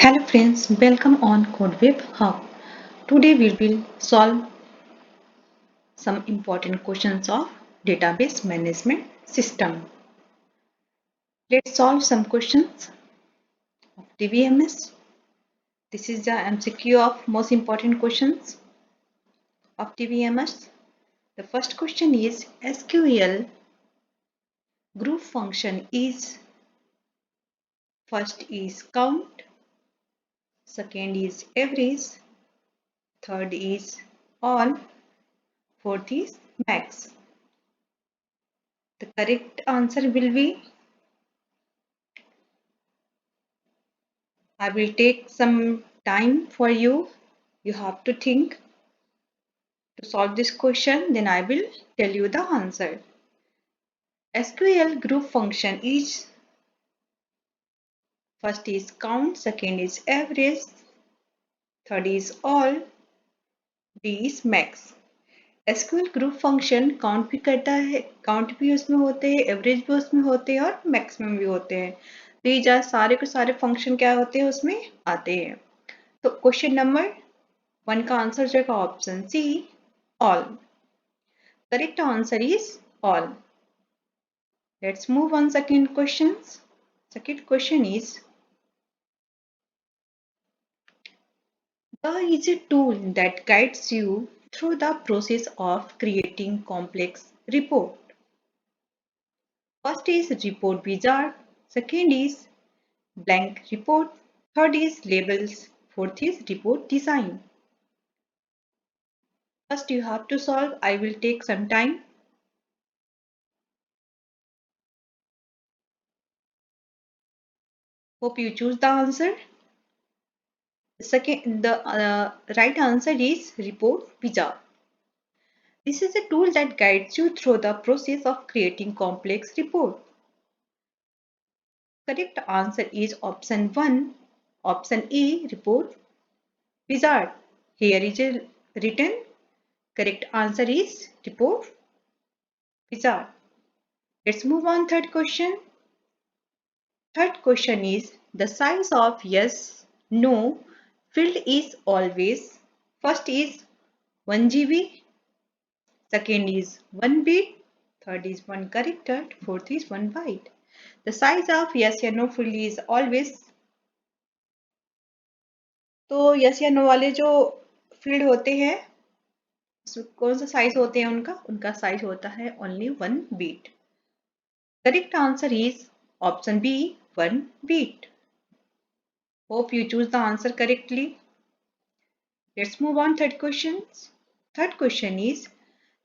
Hello friends, welcome on CodeWeb Hub. Today we will solve some important questions of database management system. Let's solve some questions of DBMS. This is the MCQ of most important questions of DBMS. The first question is SQL group function is first is count, second is average, third is all, fourth is max. The correct answer will be I will take some time for you. You have to think to solve this question, then I will tell you the answer. SQL group function is first is count, second is average, third is all, D is max. SQL group function count भी करता है, count भी उसमें होते हैं, average भी उसमें होते हैं और मैक्सिमम भी होते हैं। तो ये सारे के सारे फंक्शन क्या होते हैं उसमें आते हैं। तो क्वेश्चन नंबर 1 का आंसर हो जाएगा option C all. Correct answer is all. Let's move on second questions. Second question is the is a tool that guides you through the process of creating complex report. First is report wizard, second is blank report, third is labels, fourth is report design. First you have to solve. I will take some time. Hope you choose the answer. The right answer is report wizard. This is a tool that guides you through the process of creating complex report. Correct answer is option 1, option A, report wizard. Here is a written. Correct answer is report wizard. Let's move on third question. Third question is the size of yes, no field is always first is 1 GB, second is 1 bit, third is 1 character, fourth is 1 byte. The size of yes या no field is always. तो yes या no वाले जो field होते हैं कौन सा size होते हैं उनका साइज होता है only 1 bit. Correct answer is option B 1 bit. Hope you choose the answer correctly. Let's move on third questions. Third question is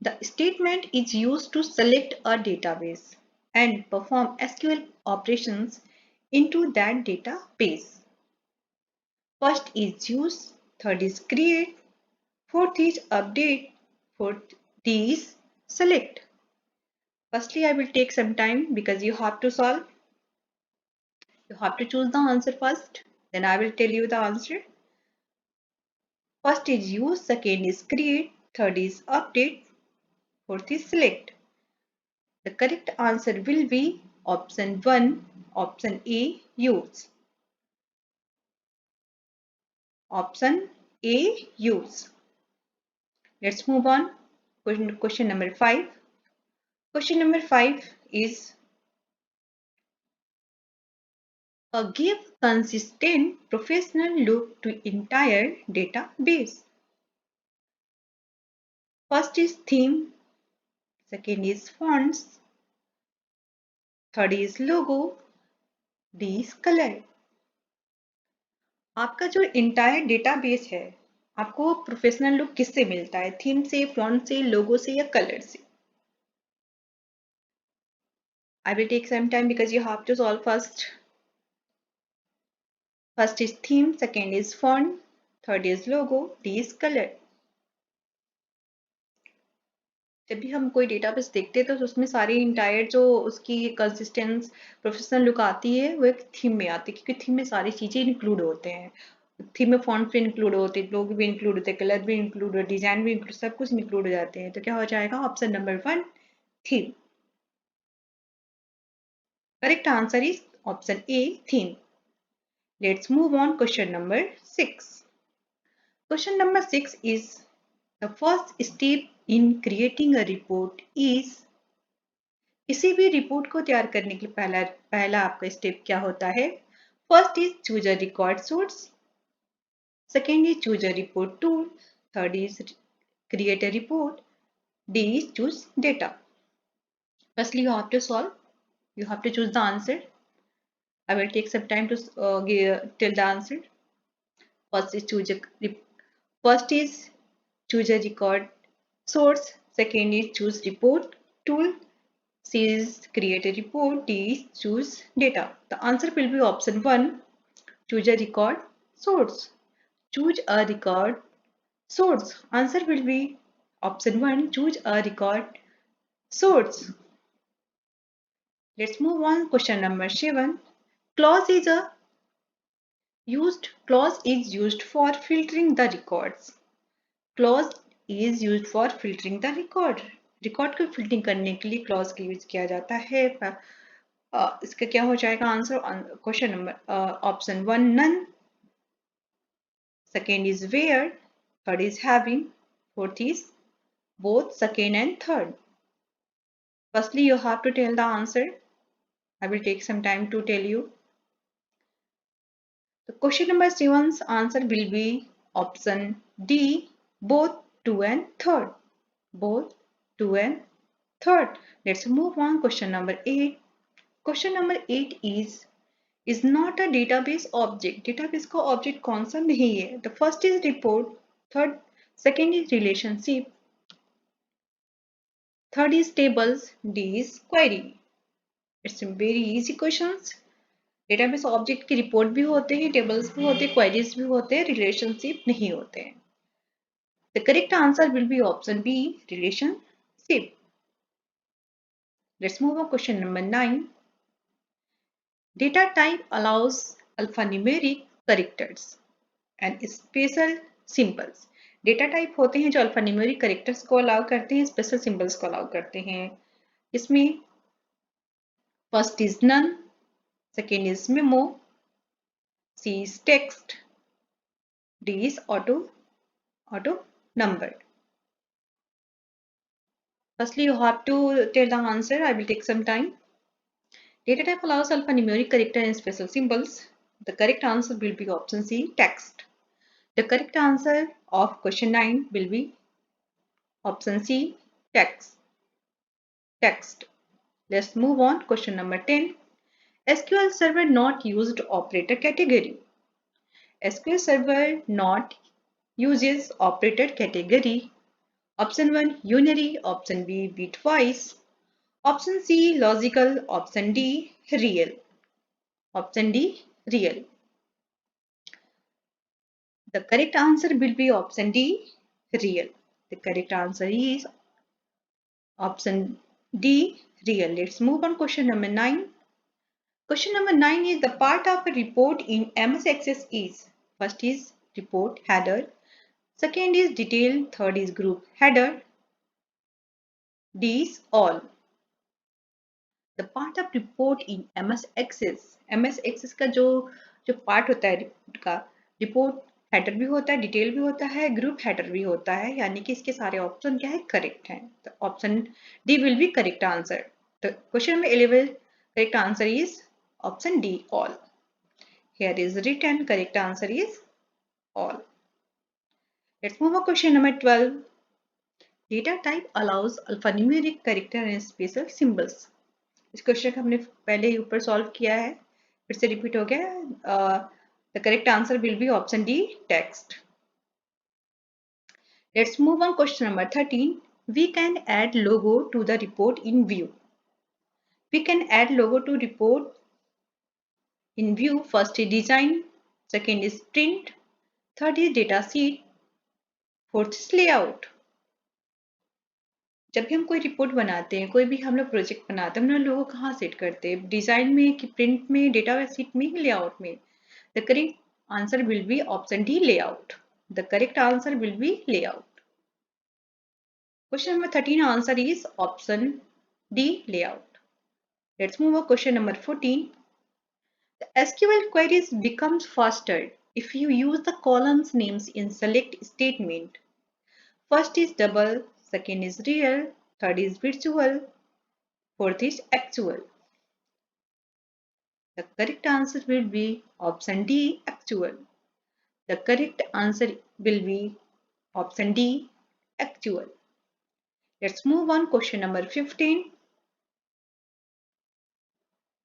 the statement is used to select a database and perform SQL operations into that database. First is use, third is create, fourth is update, fourth is select. Firstly, I will take some time because you have to solve. You have to choose the answer first, then I will tell you the answer. First is use, second is create, third is update, fourth is select. The correct answer will be option 1, option A, use. Option A, use. Let's move on. Question number 5. Question number 5 is give consistent professional look to entire database. First is theme, second is fonts, third is logo, D is color. आपका जो entire database है आपको वो professional look किससे मिलता है? Theme से, font से, लोगो से या कलर से? I will take some time because you have to solve first. First is theme, second is font, third is logo, D is color. जब भी हम कोई डेटाबेस देखते हैं तो उसमें सारी इंटायर जो उसकी कंसिस्टेंस प्रोफेशनल लुक आती है वो एक थीम में आती है क्योंकि थीम में सारी चीजें इंक्लूड होते हैं. थीम में फॉन्ट भी इंक्लूड होते हैं, लोग भी इंक्लूड होते हैं, कलर भी इंक्लूड होते, डिजाइन भी इंक्लूड, सब कुछ इंक्लूड हो जाते हैं. तो क्या हो जाएगा? Option number 1 theme. Correct answer is option A theme. Let's move on. Question number 6. Question number 6 is the first step in creating a report is किसी भी रिपोर्ट को तैयार करने के लिए पहला आपका स्टेप क्या होता है? First is choose a record source, second is choose a report tool, third is create a report, D is choose data. Firstly, you have to solve. You have to choose the answer. I will take some time to tell the answer. First is first is choose a record source. Second is choose report tool. C is create a report. D is choose data. The answer will be option 1. Choose a record source. Choose a record source. Answer will be option 1. Choose a record source. Let's move on. Question number 7. Clause is used for filtering the records. Clause is used for filtering the record. Record को filtering करने के लिए clause का use किया जाता है. इसका क्या हो जाएगा answer? Question number option 1 none, second is where, third is having, fourth is both, second and third. Firstly, you have to tell the answer. I will take some time to tell you. The question number 7's answer will be option D, both 2 and 3rd. Both 2 and 3rd. Let's move on. Question number 8. Question number 8 is not a database object. Database का object कौन सा नहीं है? The first is report, second is relationship, third is tables, D is query. It's very easy questions. Database object की report भी होते हैं, tables भी होते हैं, क्वेरीज भी होते हैं, रिलेशनशिप नहीं होते हैं. The correct answer will be option B, relationship. Let's move on. Question number 9. Data type allows alphanumeric characters and special symbols. Data type होते हैं जो अल्फान्यूमेरिक कैरेक्टर्स को अलाउ करते हैं, स्पेशल सिंबल्स को अलाउ करते हैं. इसमें first is none, second is memo, C is text, D is auto numbered. Firstly, you have to tell the answer. I will take some time. Data type allows alphanumeric character and special symbols. The correct answer will be option C, text. The correct answer of question 9 will be option C, text. Let's move on. Question number 10. SQL Server not used operator category. SQL Server not uses operator category. Option 1 unary, option B bitwise, option C logical, option D real. Option D real. The correct answer will be option D real. The correct answer is option D real. Let's move on. Question number 9. Question number 9 is the part of a report in MS Access is. First is report header, second is detail, third is group header, D is all. The part of report in MS Access. MS Access का जो part होता है report का, report header भी होता है, detail भी होता है, ग्रुप हेडर भी होता है, यानी कि इसके सारे ऑप्शन क्या है? करेक्ट हैं. तो option D will be correct answer. तो question number 11 correct answer is option D all. Here is written correct answer is all. Let's move on. Question number 12. Data type allows alphanumeric character and special symbols. इस question को हमने पहले ही ऊपर solve किया है, फिर से रिपीट हो गया. The correct answer will be option D, text. Let's move on. Question number 13. We can add logo to the report in view. We can add logo to report in view. First is design, second is print, third is data sheet, fourth is layout. जब भी हम कोई report बनाते हैं, कोई भी हम लोग प्रोजेक्ट बनाते हैं, हम लोग लोगो कहाँ सेट करते हैं? डिजाइन में कि प्रिंट में, डेटा शीट में, लेआउट में? The correct answer will be option D, layout. The correct answer will B layout. Question number 13 answer is option D, layout. Let's move on. Question number 14. The SQL queries becomes faster if you use the columns names in select statement. First is double, second is real, third is virtual, fourth is actual. The correct answer will be option D, actual. The correct answer will be option D, actual. Let's move on question number 15.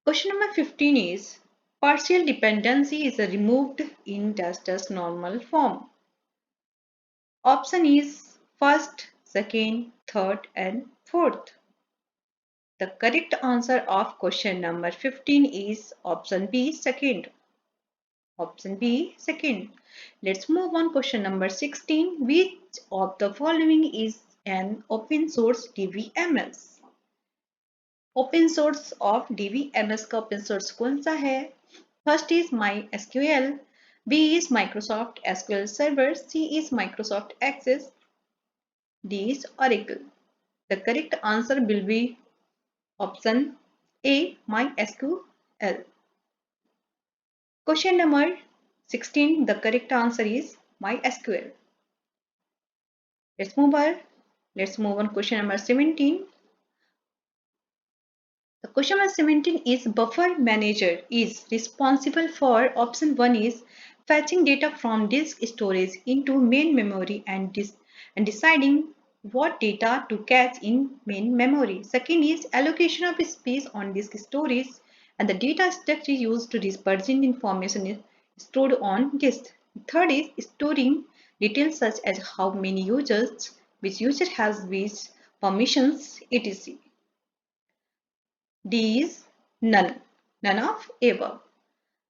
Question number 15 is partial dependency is removed in dash normal form. Option is first, second, third and fourth. The correct answer of question number 15 is option B, second. Option B, second. Let's move on question number 16. Which of the following is an open source DBMS? Open source of DBMS का open source कौन सा है? First is MySQL, B is Microsoft SQL Server, C is Microsoft Access, D is Oracle. The correct answer will be option A, MySQL. Question number 16, the correct answer is MySQL. Let's move on question number 17. The question number 17 is buffer manager is responsible for option 1 is fetching data from disk storage into main memory and deciding what data to catch in main memory. Second is allocation of space on disk storage and the data structure used to represent information is stored on disk. Third is storing details such as how many users, which user has which permissions, etc. D is none, none of above.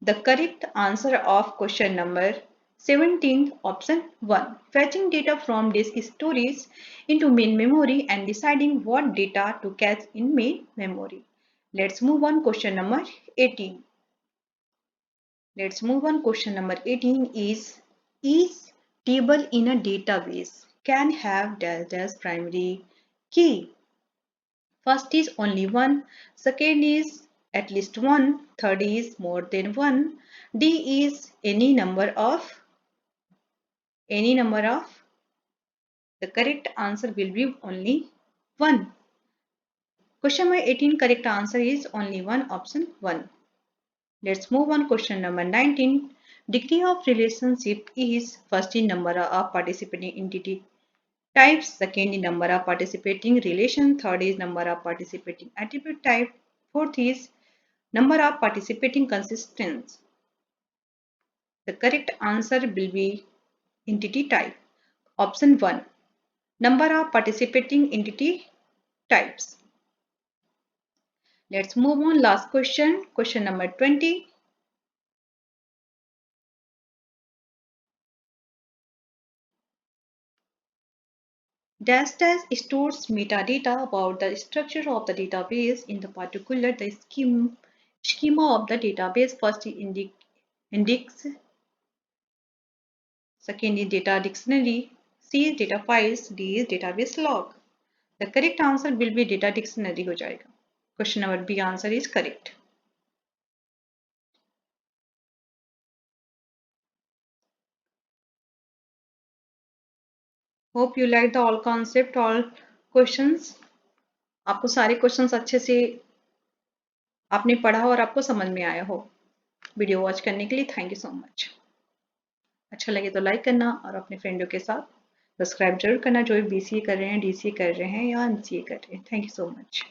The correct answer of question number 17, option 1, fetching data from disk storage into main memory and deciding what data to catch in main memory. Let's move on question number 18. Let's move on question number 18 is each table in a database can have dash primary key. First is only one, second is at least one, third is more than one, D is any number of. The correct answer will be only one. Question number 18, correct answer is only one, option 1. Let's move on question number 19. Degree of relationship is first in number of participating entity types, second is number of participating relation, third is number of participating attribute type, fourth is number of participating consistencies. The correct answer will be entity type. Option 1. Number of participating entity types. Let's move on last question. Question number 20. Dash stores metadata about the structure of the database, in the particular the schema of the database. First is index, second is data dictionary, C is data files, D is database log. The correct answer will be data dictionary हो जाएगा. Question number B answer is correct. Hope you like the all concept, all questions. आपको सारे questions अच्छे से आपने पढ़ा और आपको समझ में आया हो. वीडियो वॉच करने के लिए थैंक यू सो मच. अच्छा लगे तो लाइक करना और अपने फ्रेंडों के साथ सब्सक्राइब जरूर करना जो BCA कर रहे हैं, DCA कर रहे हैं या MCA कर रहे हैं. Thank you so much.